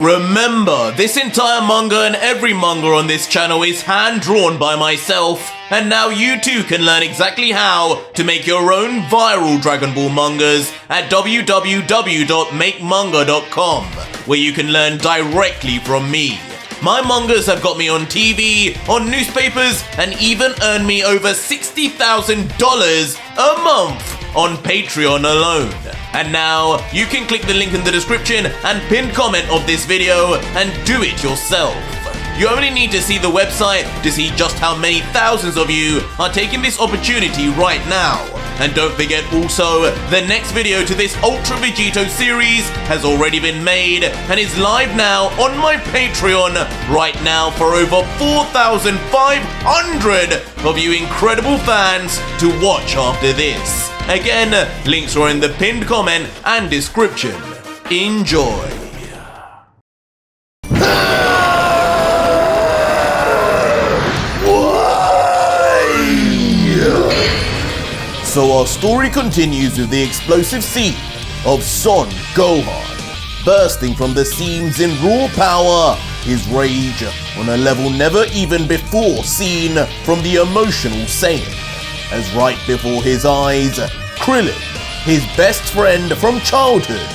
Remember, this entire manga and every manga on this channel is hand-drawn by myself, and now you too can learn exactly how to make your own viral Dragon Ball mangas at www.makemanga.com, where you can learn directly from me. My mangas have got me on TV, on newspapers, and even earned me over $60,000 a month on Patreon alone. And now, you can click the link in the description and pinned comment of this video and do it yourself. You only need to see the website to see just how many thousands of you are taking this opportunity right now. And don't forget also, the next video to this Ultra Vegito series has already been made and is live now on my Patreon right now for over 4,500 of you incredible fans to watch after this. Again, links are in the pinned comment and description. Enjoy. So our story continues with the explosive scene of Son Gohan bursting from the seams in raw power, his rage on a level never even before seen from the emotional Saiyan, as right before his eyes, Krillin, his best friend from childhood,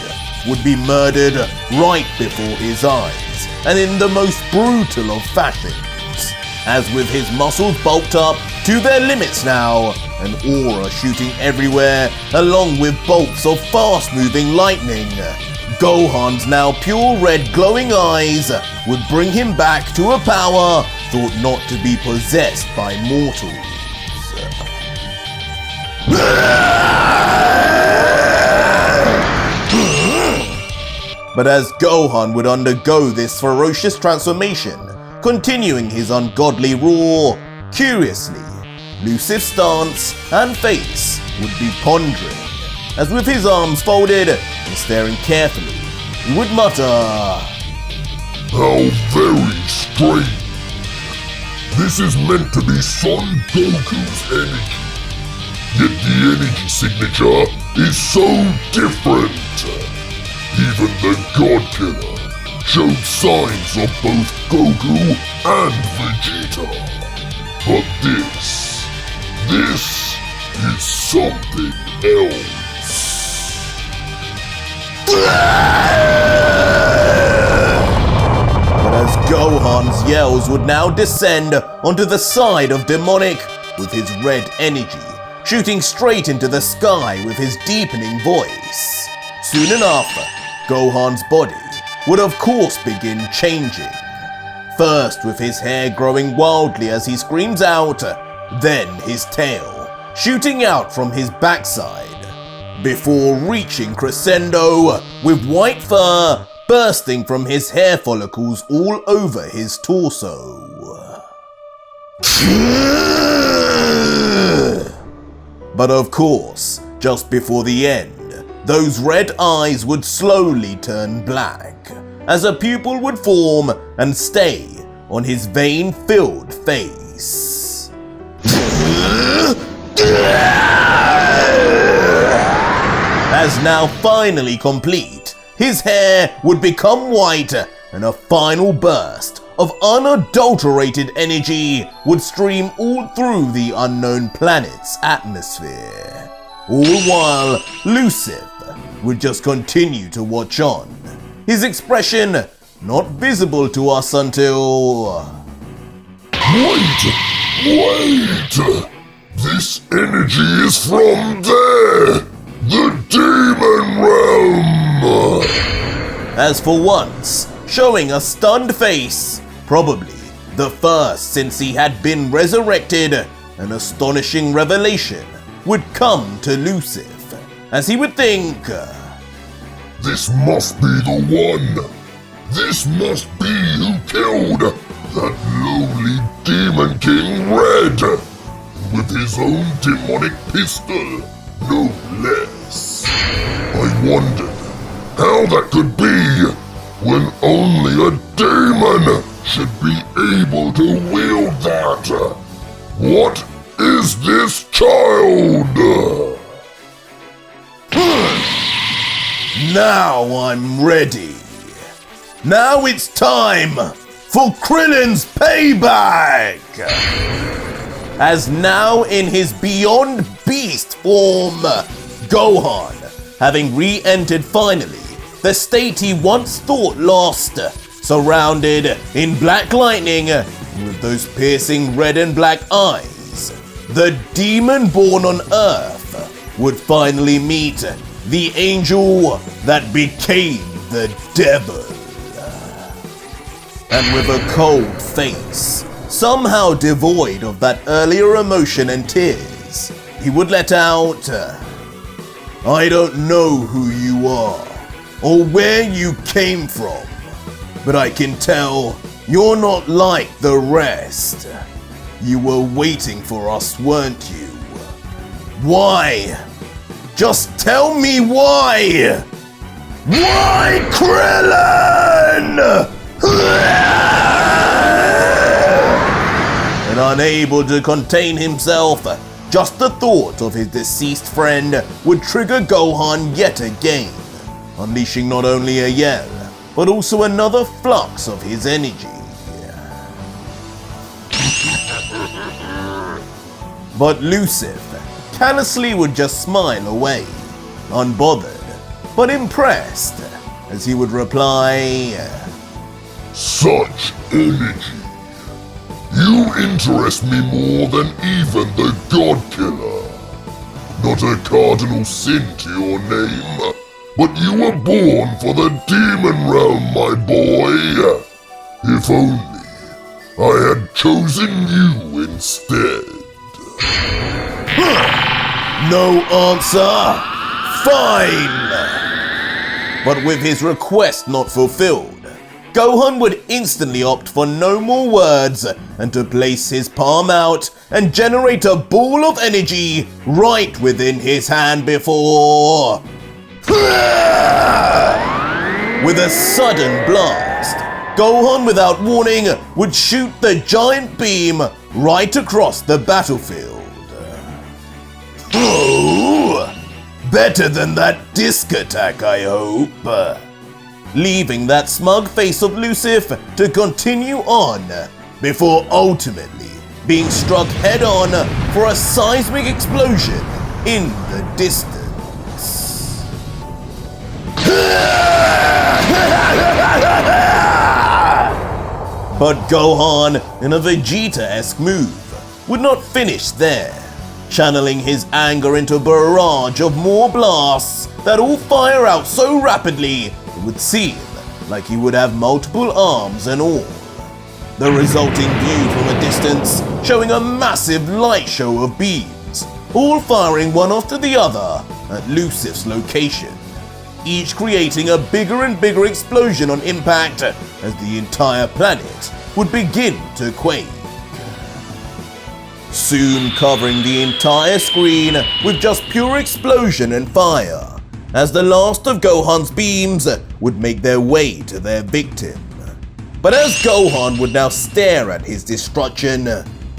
would be murdered right before his eyes, and in the most brutal of fashions, as with his muscles bulked up to their limits now, an aura shooting everywhere, along with bolts of fast-moving lightning. Gohan's now pure red glowing eyes would bring him back to a power thought not to be possessed by mortals. But as Gohan would undergo this ferocious transformation, continuing his ungodly roar, curiously, Lucif's stance and face would be pondering, as with his arms folded and staring carefully, he would mutter, "How very strange. This is meant to be Son Goku's energy, yet the energy signature is so different. Even the God Killer showed signs of both Goku and Vegeta. But this is something else." But as Gohan's yells would now descend onto the side of Demonic with his red energy, shooting straight into the sky with his deepening voice, soon enough, Gohan's body would of course begin changing. First with his hair growing wildly as he screams out, then his tail shooting out from his backside, before reaching crescendo with white fur bursting from his hair follicles all over his torso. But of course, just before the end, those red eyes would slowly turn black, as a pupil would form and stay on his vein-filled face. As now finally complete, his hair would become white, and a final burst of unadulterated energy would stream all through the unknown planet's atmosphere. All while Lucif would just continue to watch on, his expression not visible to us until... Wait! This energy is from there! The Demon Realm! As for once, showing a stunned face, probably the first since he had been resurrected, an astonishing revelation would come to Lucif, as he would think, "This must be the one! This must be who killed that lowly Demon King Red, with his own demonic pistol, no less." I wondered how that could be when only a demon should be able to wield that. What is this child? Now I'm ready. Now it's time for Krillin's payback! As now in his Beyond Beast form, Gohan, having re-entered finally the state he once thought lost, surrounded in black lightning with those piercing red and black eyes, the demon born on Earth would finally meet the angel that became the devil. And with a cold face, somehow devoid of that earlier emotion and tears, he would let out, "I don't know who you are, or where you came from, but I can tell you're not like the rest. You were waiting for us, weren't you? Why? Just tell me why! Why, Krillin?" And unable to contain himself, just the thought of his deceased friend would trigger Gohan yet again, unleashing not only a yell, but also another flux of his energy. But Lucif callously would just smile away, unbothered, but impressed, as he would reply, "Such energy. You interest me more than even the God Killer. Not a cardinal sin to your name, but you were born for the demon realm, my boy. If only I had chosen you instead." No answer? Fine! But with his request not fulfilled, Gohan would instantly opt for no more words and to place his palm out and generate a ball of energy right within his hand before... With a sudden blast, Gohan without warning would shoot the giant beam right across the battlefield. Oh, better than that disc attack, I hope. Leaving that smug face of Lucif to continue on, before ultimately being struck head-on for a seismic explosion in the distance. But Gohan, in a Vegeta-esque move, would not finish there, channeling his anger into a barrage of more blasts that all fire out so rapidly it would seem like he would have multiple arms and all. The resulting view from a distance showing a massive light show of beams, all firing one after the other at Lucif's location, each creating a bigger and bigger explosion on impact as the entire planet would begin to quake. Soon covering the entire screen with just pure explosion and fire, as the last of Gohan's beams would make their way to their victim. But as Gohan would now stare at his destruction,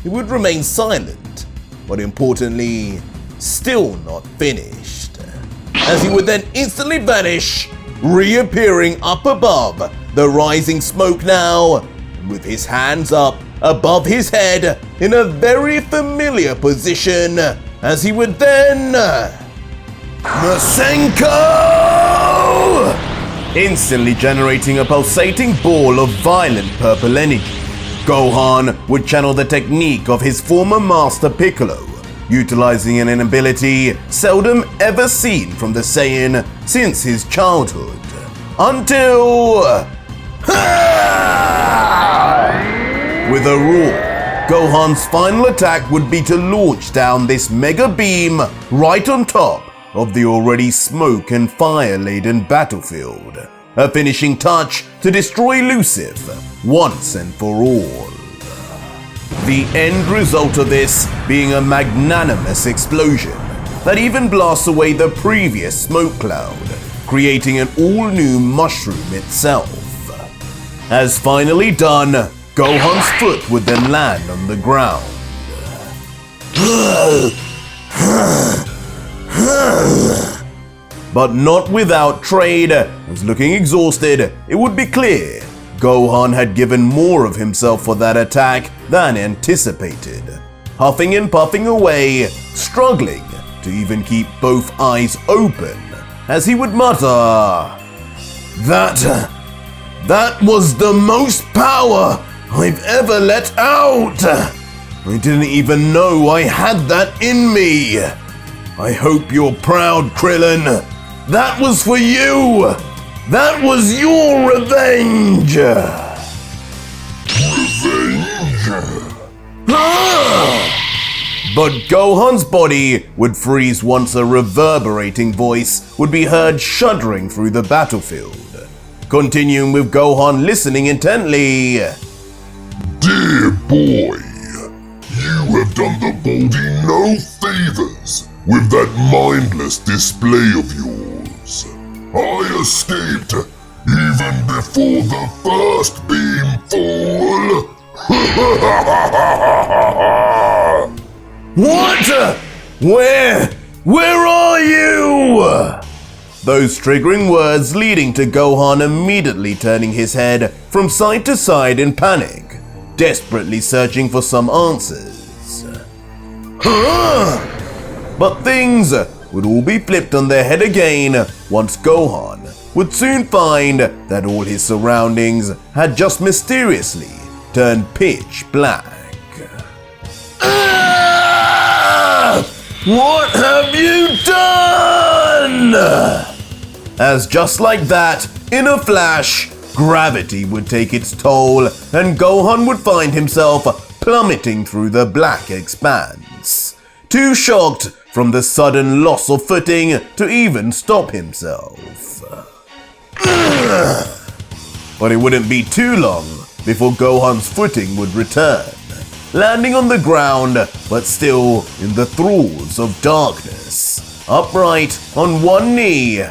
he would remain silent, but importantly, still not finished, as he would then instantly vanish, reappearing up above the rising smoke now, with his hands up above his head in a very familiar position, as he would then... Masenko! Instantly generating a pulsating ball of violent purple energy, Gohan would channel the technique of his former master Piccolo, utilizing an ability seldom ever seen from the Saiyan since his childhood. Until... With a roar, Gohan's final attack would be to launch down this mega beam right on top of the already smoke and fire-laden battlefield, a finishing touch to destroy Lucif once and for all. The end result of this being a magnanimous explosion that even blasts away the previous smoke cloud, creating an all-new mushroom itself. As finally done, Gohan's foot would then land on the ground. but not without trade, as looking exhausted, it would be clear Gohan had given more of himself for that attack than anticipated. Huffing and puffing away, struggling to even keep both eyes open, as he would mutter, That was the most power I've ever let out! I didn't even know I had that in me! I hope you're proud, Krillin! That was for you! That was your revenge! Revenge? But Gohan's body would freeze once a reverberating voice would be heard shuddering through the battlefield. Continuing with Gohan listening intently. Dear boy, you have done the Baldy no favors with that mindless display of yours. I escaped even before the first beam fall. What? Where are you? Those triggering words leading to Gohan immediately turning his head from side to side in panic, desperately searching for some answers. But things would all be flipped on their head again once Gohan would soon find that all his surroundings had just mysteriously turned pitch black. What have you done? As just like that, in a flash, gravity would take its toll and Gohan would find himself plummeting through the black expanse, too shocked from the sudden loss of footing to even stop himself. But it wouldn't be too long before Gohan's footing would return, landing on the ground but still in the thralls of darkness, upright on one knee,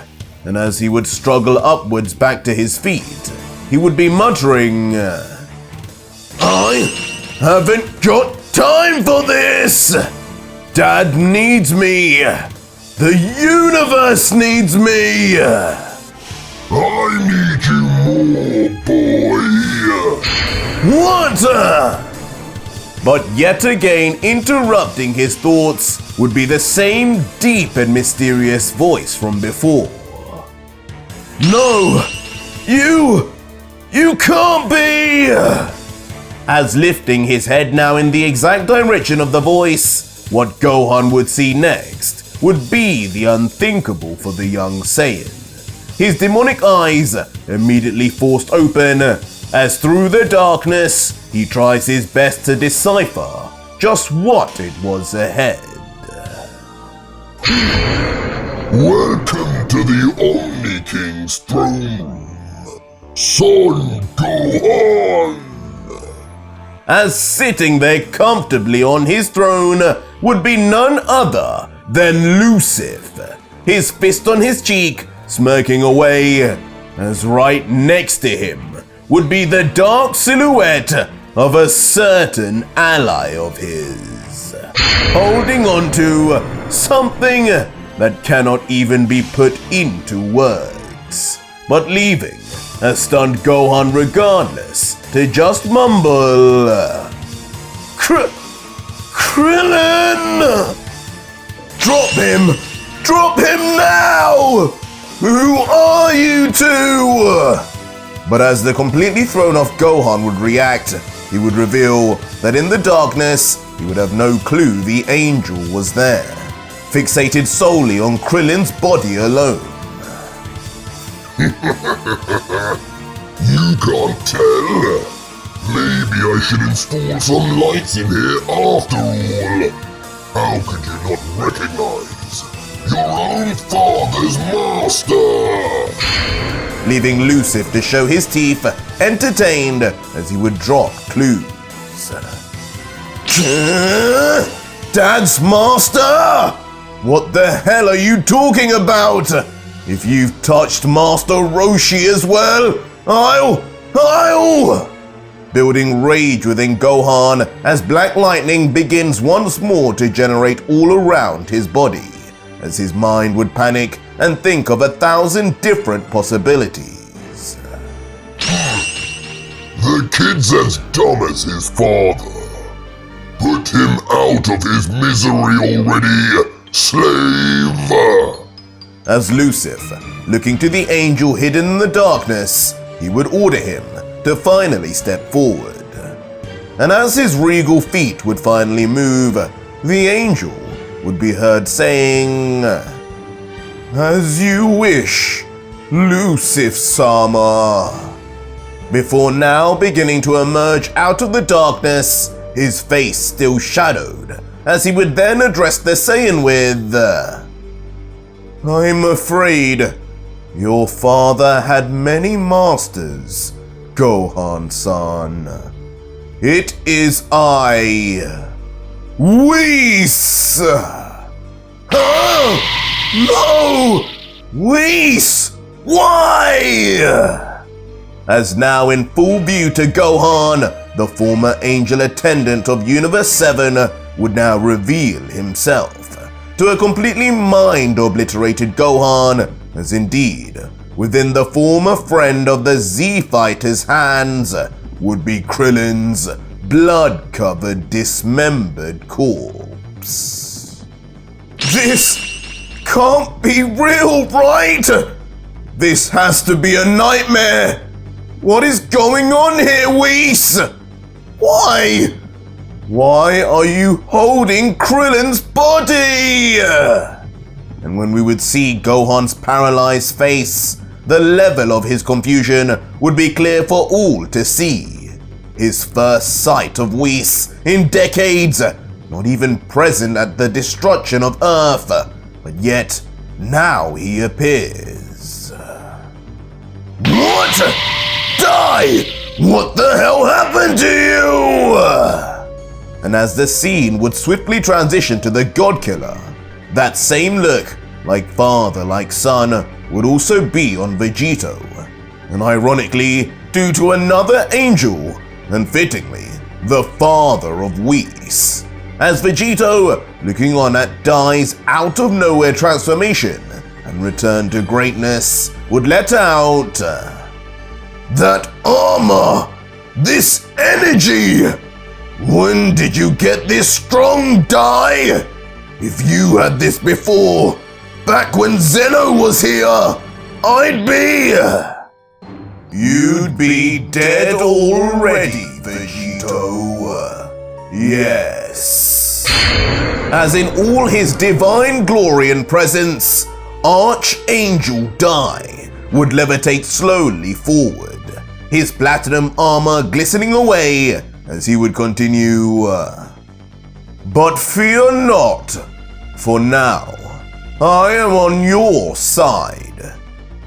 and as he would struggle upwards back to his feet, he would be muttering, I haven't got time for this! Dad needs me! The universe needs me! I need you more, boy! What? But yet again interrupting his thoughts would be the same deep and mysterious voice from before. No! You can't be! As lifting his head now in the exact direction of the voice, what Gohan would see next would be the unthinkable for the young Saiyan. His demonic eyes immediately forced open as through the darkness he tries his best to decipher just what it was ahead. Welcome to the Omni King's throne room, Son Gohan! As sitting there comfortably on his throne would be none other than Lucif, his fist on his cheek, smirking away, as right next to him would be the dark silhouette of a certain ally of his, holding on to something that cannot even be put into words, but leaving a stunned Gohan regardless to just mumble, Krillin! Drop him! Drop him now! Who are you two? But as the completely thrown off Gohan would react, he would reveal that in the darkness, he would have no clue the angel was there, fixated solely on Krillin's body alone. You can't tell? Maybe I should install some lights in here after all. How could you not recognize your own father's master? Leaving Lucif to show his teeth, entertained as he would drop clues. Dad's master? What the hell are you talking about? If you've touched Master Roshi as well, I'll... Building rage within Gohan as black lightning begins once more to generate all around his body, as his mind would panic and think of 1,000 different possibilities. The kid's as dumb as his father. Put him out of his misery already, slave! As Lucifer, looking to the angel hidden in the darkness, he would order him to finally step forward. And as his regal feet would finally move, the angel would be heard saying, "As you wish, Lucifer-sama," before now beginning to emerge out of the darkness, his face still shadowed, as he would then address the Saiyan with, "I'm afraid your father had many masters, Gohan-san. It is I, Whis!" Oh, no! Whis! Why? As now in full view to Gohan, the former angel attendant of Universe 7 would now reveal himself to a completely mind-obliterated Gohan, as indeed, within the former friend of the Z-Fighter's hands, would be Krillin's blood-covered, dismembered corpse. This can't be real, right? This has to be a nightmare. What is going on here, Whis? Why? Why are you holding Krillin's body? And when we would see Gohan's paralyzed face, the level of his confusion would be clear for all to see. His first sight of Whis in decades, not even present at the destruction of Earth, but yet now he appears. What? Die! What the hell happened to you? And as the scene would swiftly transition to the God Killer, that same look, like father, like son, would also be on Vegito, and ironically, due to another angel, and fittingly, the father of Whis, as Vegito, looking on at Dai's out-of-nowhere transformation and return to greatness, would let out, "That armor! This energy! When did you get this strong, Dai? If you had this before, back when Zeno was here, I'd be..." "You'd be dead already, Vegito. Yes." As in all his divine glory and presence, Archangel Dai would levitate slowly forward, his platinum armor glistening away as he would continue, "But fear not, for now I am on your side,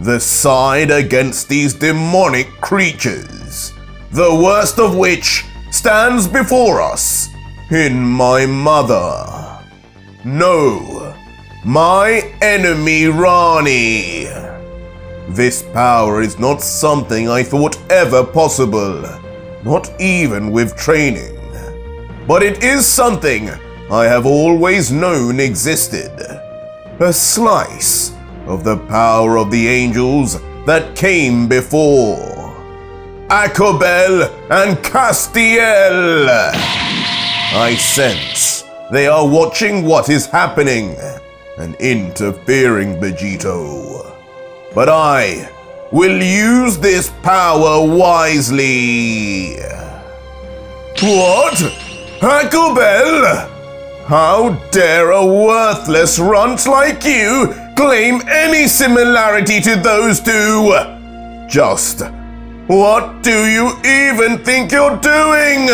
the side against these demonic creatures, the worst of which stands before us in my mother. No, my enemy Rani. This power is not something I thought ever possible, not even with training. But it is something I have always known existed. A slice of the power of the angels that came before. Akobel and Castiel. I sense they are watching what is happening and interfering, Vegito. But I will use this power wisely." "What? Akobel? How dare a worthless runt like you claim any similarity to those two? Just what do you even think you're doing?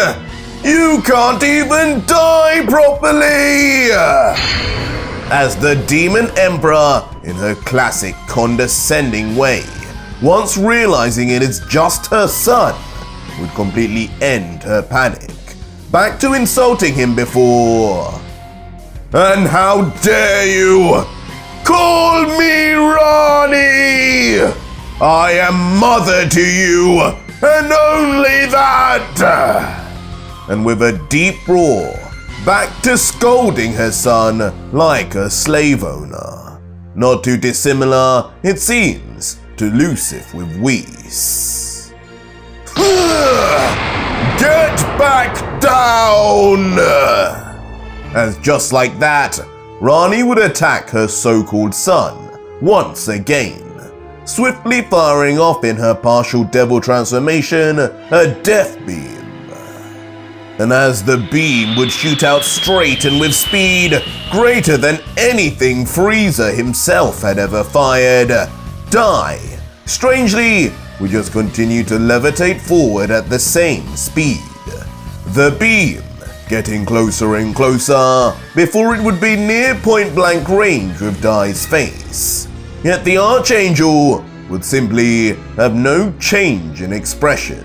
You can't even die properly!" As the Demon Emperor, in her classic condescending way, once realizing it is just her son, would completely end her panic, back to insulting him before. "And how dare you call me Rani? I am mother to you, and only that!" And with a deep roar, back to scolding her son like a slave owner. not too dissimilar, it seems, to Lucif with Whis. Get back down! As just like that, Rani would attack her so-called son once again, swiftly firing off in her partial devil transformation a death beam. And as the beam would shoot out straight and with speed greater than anything Frieza himself had ever fired, Dai, strangely, would just continue to levitate forward at the same speed. The beam getting closer and closer before it would be near point-blank range with Dai's face. Yet the Archangel would simply have no change in expression.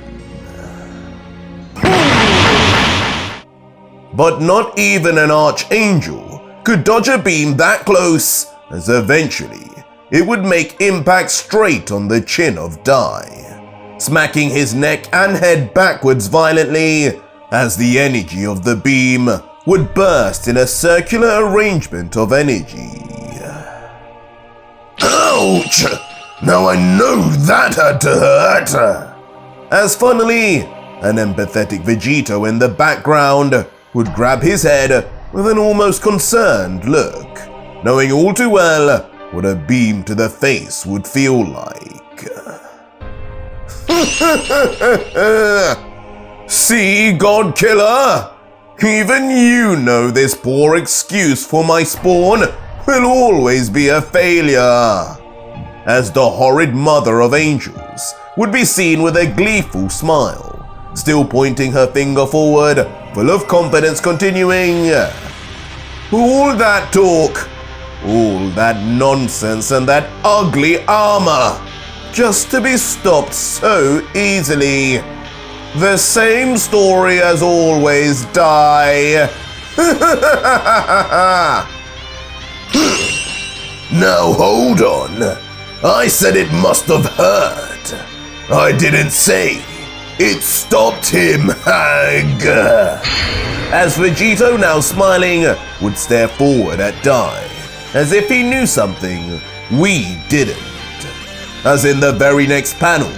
But not even an Archangel could dodge a beam that close, as eventually it would make impact straight on the chin of Dai, smacking his neck and head backwards violently as the energy of the beam would burst in a circular arrangement of energy. Ouch! Now I know that had to hurt! As funnily, an empathetic Vegito in the background would grab his head with an almost concerned look, knowing all too well what a beam to the face would feel like. See, God Killer? Even you know this poor excuse for my spawn will always be a failure. As the horrid mother of angels would be seen with a gleeful smile, still pointing her finger forward, full of confidence, continuing, all that talk, all that nonsense and that ugly armor, just to be stopped so easily. The same story as always, Dai. Now hold on. I said it must have hurt. I didn't say it stopped him, hag. As Vegito, now smiling, would stare forward at Dai, as if he knew something we didn't. As in the very next panel,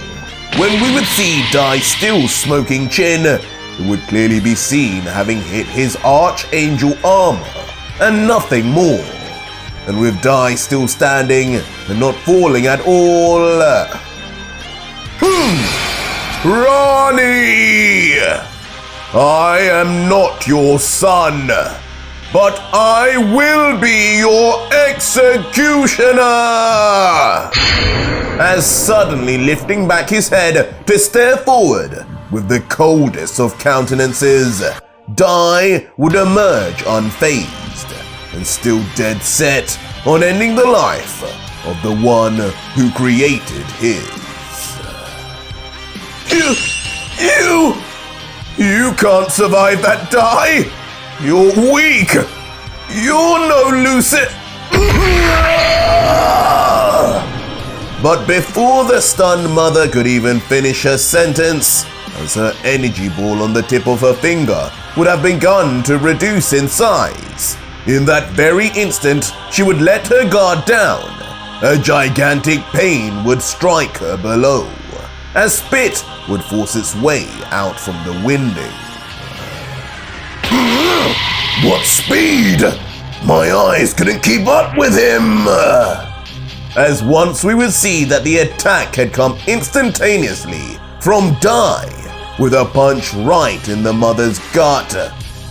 when we would see Dai still smoking chin, it would clearly be seen having hit his Archangel armor and nothing more. And with Dai still standing and not falling at all. Rani! I am not your son, but I will be your executioner! As suddenly lifting back his head to stare forward with the coldest of countenances, Dai would emerge unfazed and still dead set on ending the life of the one who created his. You can't survive that, Dai! You're weak! You're no Lucid! But before the stunned mother could even finish her sentence, as her energy ball on the tip of her finger would have begun to reduce in size, in that very instant she would let her guard down. A gigantic pain would strike her below, as spit would force its way out from the winding. What speed! My eyes couldn't keep up with him! As once we would see that the attack had come instantaneously from Dai, with a punch right in the mother's gut,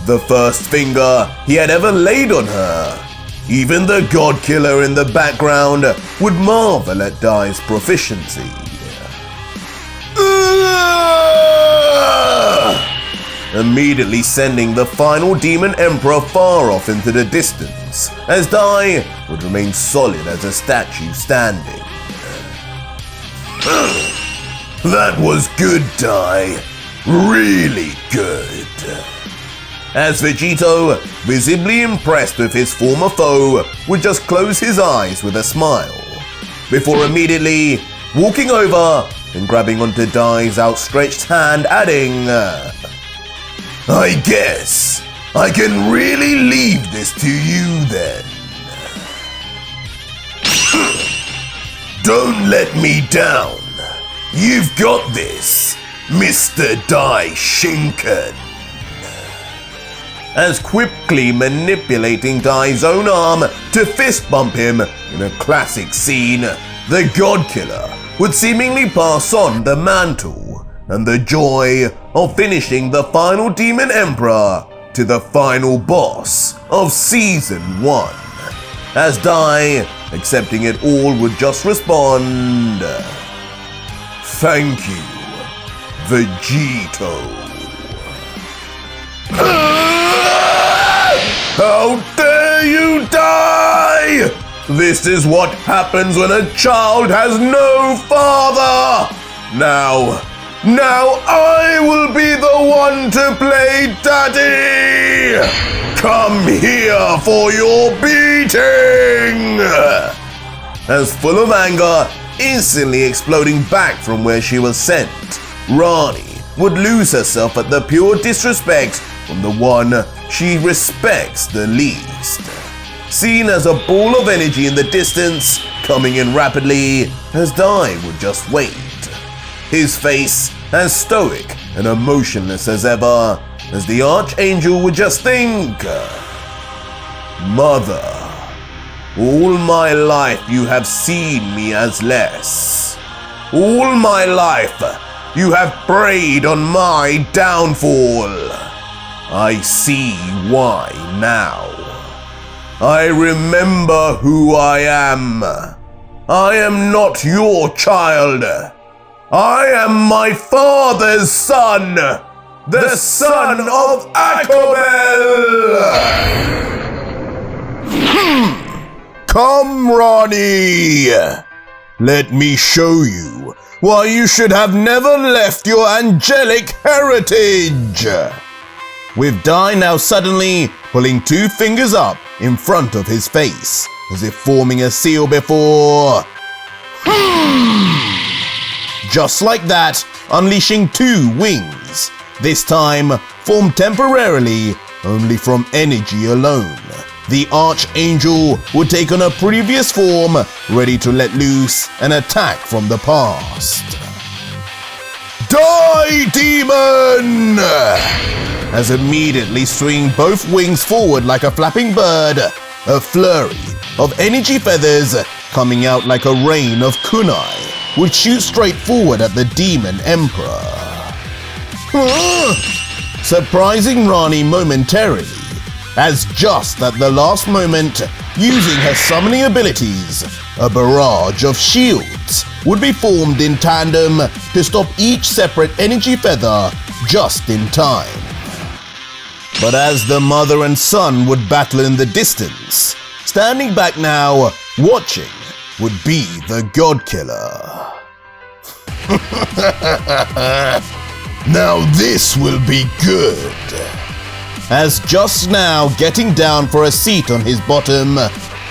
the first finger he had ever laid on her. Even the God Killer in the background would marvel at Dai's proficiency. Immediately sending the final Demon Emperor far off into the distance, as Dai would remain solid as a statue standing. That was good, Dai. Really good. As Vegito, visibly impressed with his former foe, would just close his eyes with a smile, before immediately walking over and grabbing onto Dai's outstretched hand, adding, I guess I can really leave this to you then. Don't let me down. You've got this, Mr. Dai Shinken. As quickly manipulating Dai's own arm to fist bump him in a classic scene, the God Killer would seemingly pass on the mantle and the joy of finishing the final Demon Emperor to the final boss of Season 1. As Dai, accepting it all, would just respond, "Thank you, Vegito." How dare you die! This is what happens when a child has no father! Now I will be the one to play Daddy! Come here for your beating! As full of anger, instantly exploding back from where she was sent, Rani would lose herself at the pure disrespect from the one she respects the least. Seen as a ball of energy in the distance, coming in rapidly, as Dai would just wait. His face as stoic and emotionless as ever, as the Archangel would just think, "Mother, all my life you have seen me as less. All my life you have preyed on my downfall. I see why now. I remember who I am. I am not your child. I am my father's son, the son of Akobel." "Come, Rani. Let me show you why you should have never left your angelic heritage." With Dai now suddenly pulling two fingers up in front of his face, as if forming a seal before. Just like that, unleashing two wings, this time formed temporarily only from energy alone. The Archangel would take on a previous form, ready to let loose an attack from the past. "Die, demon!" As immediately swinging both wings forward like a flapping bird, a flurry of energy feathers coming out like a rain of kunai would shoot straight forward at the Demon Emperor. Surprising Rani momentarily, as just at the last moment, using her summoning abilities, a barrage of shields would be formed in tandem to stop each separate energy feather just in time. But as the mother and son would battle in the distance, standing back now, watching, would be the God Killer. "Now this will be good." As just now getting down for a seat on his bottom,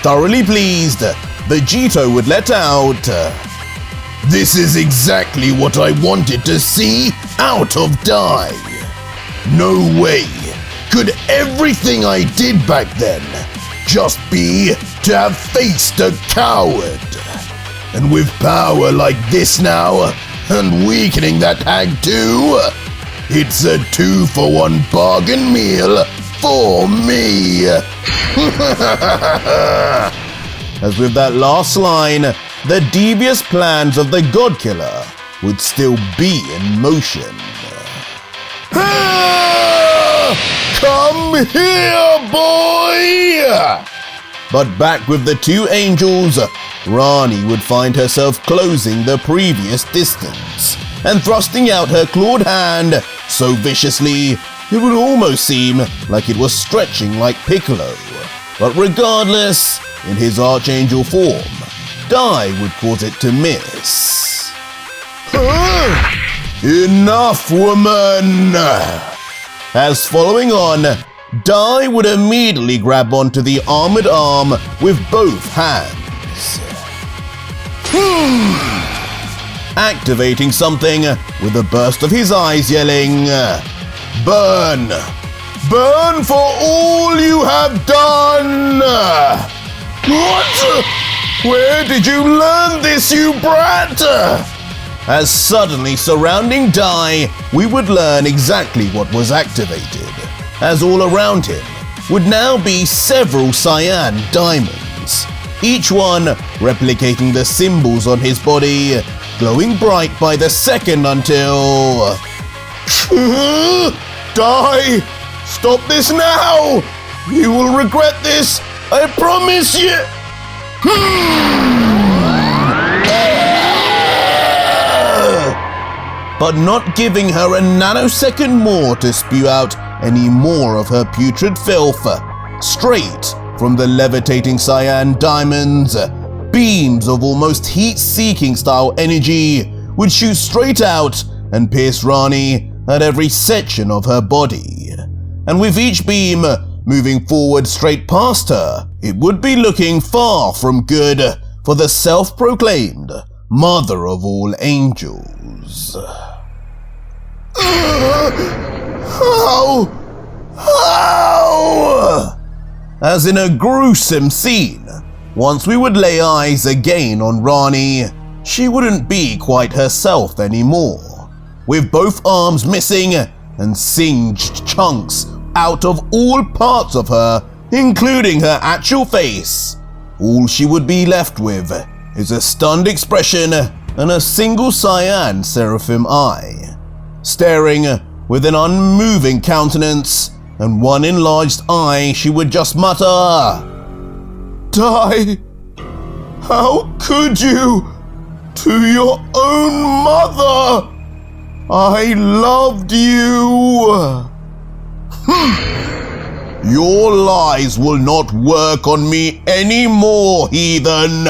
thoroughly pleased, Vegito would let out, "This is exactly what I wanted to see out of Dai. No way could everything I did back then just be to have faced a coward. And with power like this now, and weakening that hag too, it's a 2-for-1 bargain meal for me." As with that last line, the devious plans of the God Killer would still be in motion. "Come here, boy!" But back with the two angels, Rani would find herself closing the previous distance and thrusting out her clawed hand so viciously it would almost seem like it was stretching like Piccolo. But regardless, in his Archangel form, Dai would cause it to miss. "Enough, woman!" As following on, Dai would immediately grab onto the armored arm with both hands, activating something with a burst of his eyes yelling, "Burn! Burn for all you have done!" What? Where did you learn this, you brat? As suddenly surrounding Dai, we would learn exactly what was activated, as all around him would now be several Saiyan diamonds, each one replicating the symbols on his body, glowing bright by the second until... Dai! Stop this now! You will regret this, I promise you! But not giving her a nanosecond more to spew out any more of her putrid filth. Straight from the levitating Saiyan diamonds, beams of almost heat-seeking style energy would shoot straight out and pierce Rani at every section of her body. And with each beam moving forward straight past her, it would be looking far from good for the self-proclaimed Mother of all Angels. How? As in a gruesome scene, once we would lay eyes again on Rani, she wouldn't be quite herself anymore, with both arms missing and singed chunks out of all parts of her, including her actual face. All she would be left with is a stunned expression and a single Saiyan seraphim eye, staring with an unmoving countenance, and one enlarged eye she would just mutter, "Dai, how could you? To your own mother! I loved you!" Your lies will not work on me anymore, heathen.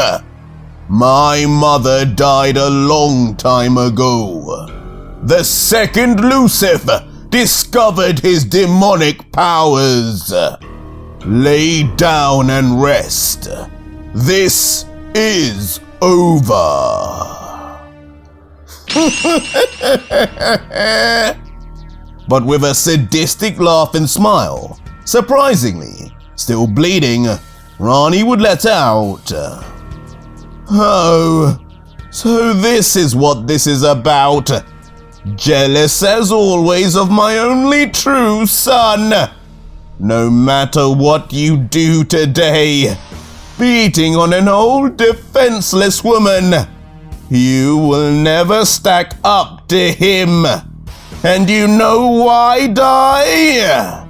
My mother died a long time ago. The second Lucifer discovered his demonic powers. Lay down and rest. This is over. But with a sadistic laugh and smile, surprisingly, still bleeding, Rani would let out, "Oh, so this is what this is about. Jealous as always of my only true son. No matter what you do today, beating on an old defenseless woman, you will never stack up to him. And you know why, Dai?"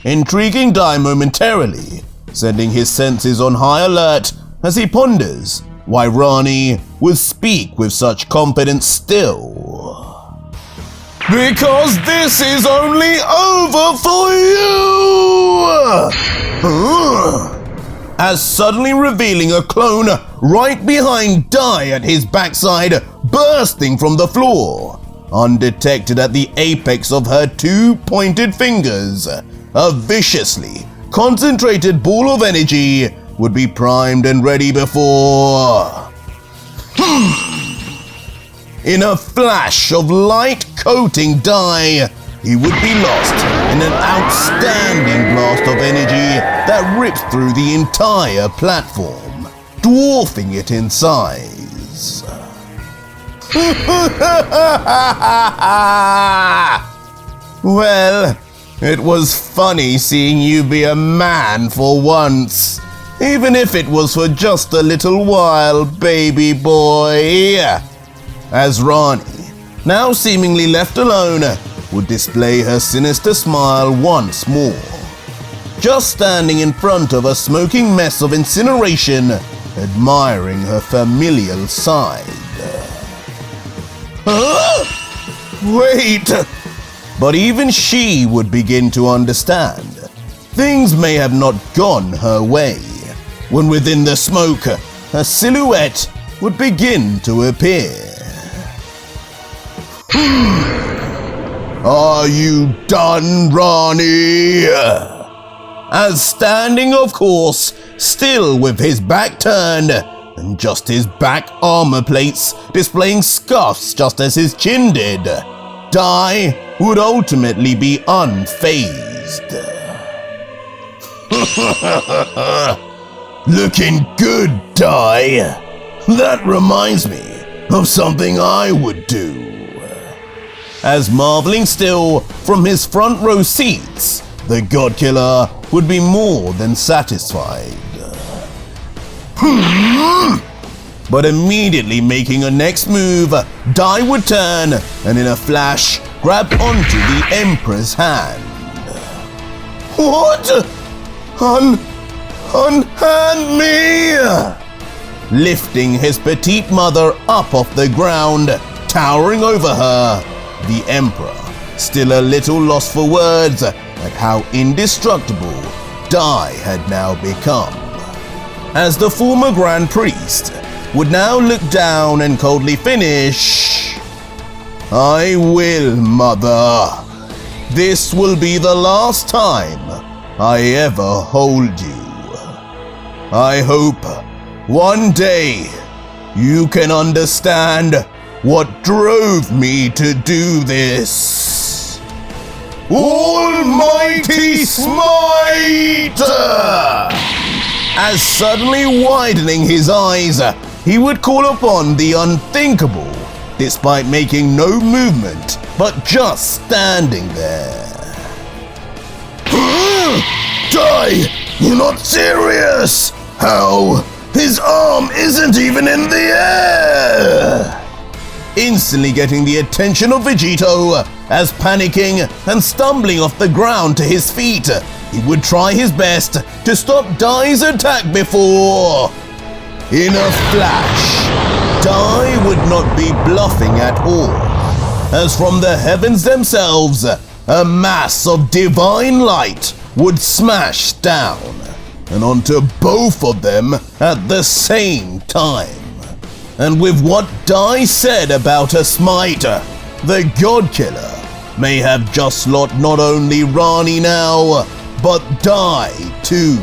Intriguing Dai momentarily, sending his senses on high alert as he ponders why Rani would speak with such confidence still. "Because this is only over for you!" As suddenly revealing a clone right behind Dai at his backside, bursting from the floor, undetected at the apex of her two pointed fingers. A viciously concentrated ball of energy would be primed and ready before... In a flash of light coating Dai, he would be lost in an outstanding blast of energy that rips through the entire platform, dwarfing it in size. Well, it was funny seeing you be a man for once, even if it was for just a little while, baby boy. As Rani, now seemingly left alone, would display her sinister smile once more, just standing in front of a smoking mess of incineration, admiring her familial side. Huh? Wait! But even she would begin to understand. Things may have not gone her way, when within the smoke, a silhouette would begin to appear. Are you done, Rani? As standing, of course, still with his back turned, and just his back armor plates displaying scuffs just as his chin did, Dai would ultimately be unfazed. Looking good, Dai. That reminds me of something I would do. As marveling still from his front row seats, the God Killer would be more than satisfied. But immediately making a next move, Dai would turn and in a flash grab onto the Emperor's hand. What? Unhand me! Lifting his petite mother up off the ground, towering over her, the Emperor, still a little lost for words at how indestructible Dai had now become. As the former Grand Priest would now look down and coldly finish, I will, Mother. This will be the last time I ever hold you. I hope one day you can understand what drove me to do this. Almighty Smite! As suddenly widening his eyes, he would call upon the unthinkable, despite making no movement, but just standing there. Dai, you're not serious! How? His arm isn't even in the air! Instantly getting the attention of Vegito, as panicking and stumbling off the ground to his feet, he would try his best to stop Dai's attack before. In a flash, Dai would not be bluffing at all, as from the heavens themselves, a mass of divine light would smash down, and onto both of them at the same time. And with what Dai said about a smite, the God Killer may have just lost not only Rani now, but Dai too.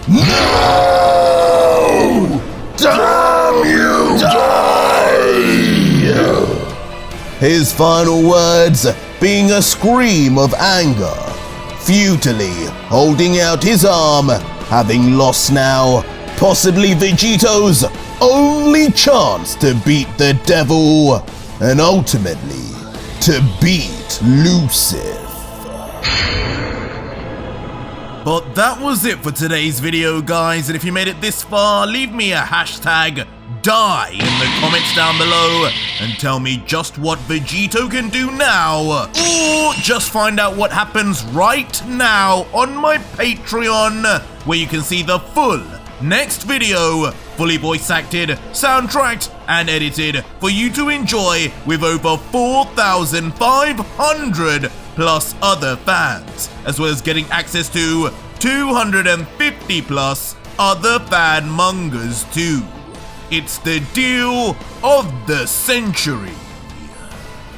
No! Damn you, Dai! His final words being a scream of anger, futilely holding out his arm, having lost now possibly Vegito's only chance to beat the devil and ultimately to beat Lucifer. But that was it for today's video, guys, and if you made it this far, leave me a hashtag DIE in the comments down below and tell me just what Vegito can do now, or just find out what happens right now on my Patreon, where you can see the full next video, fully voice acted, soundtracked and edited for you to enjoy with over 4,500 plus other fans, as well as getting access to 250 plus other fan mangas too. It's the deal of the century.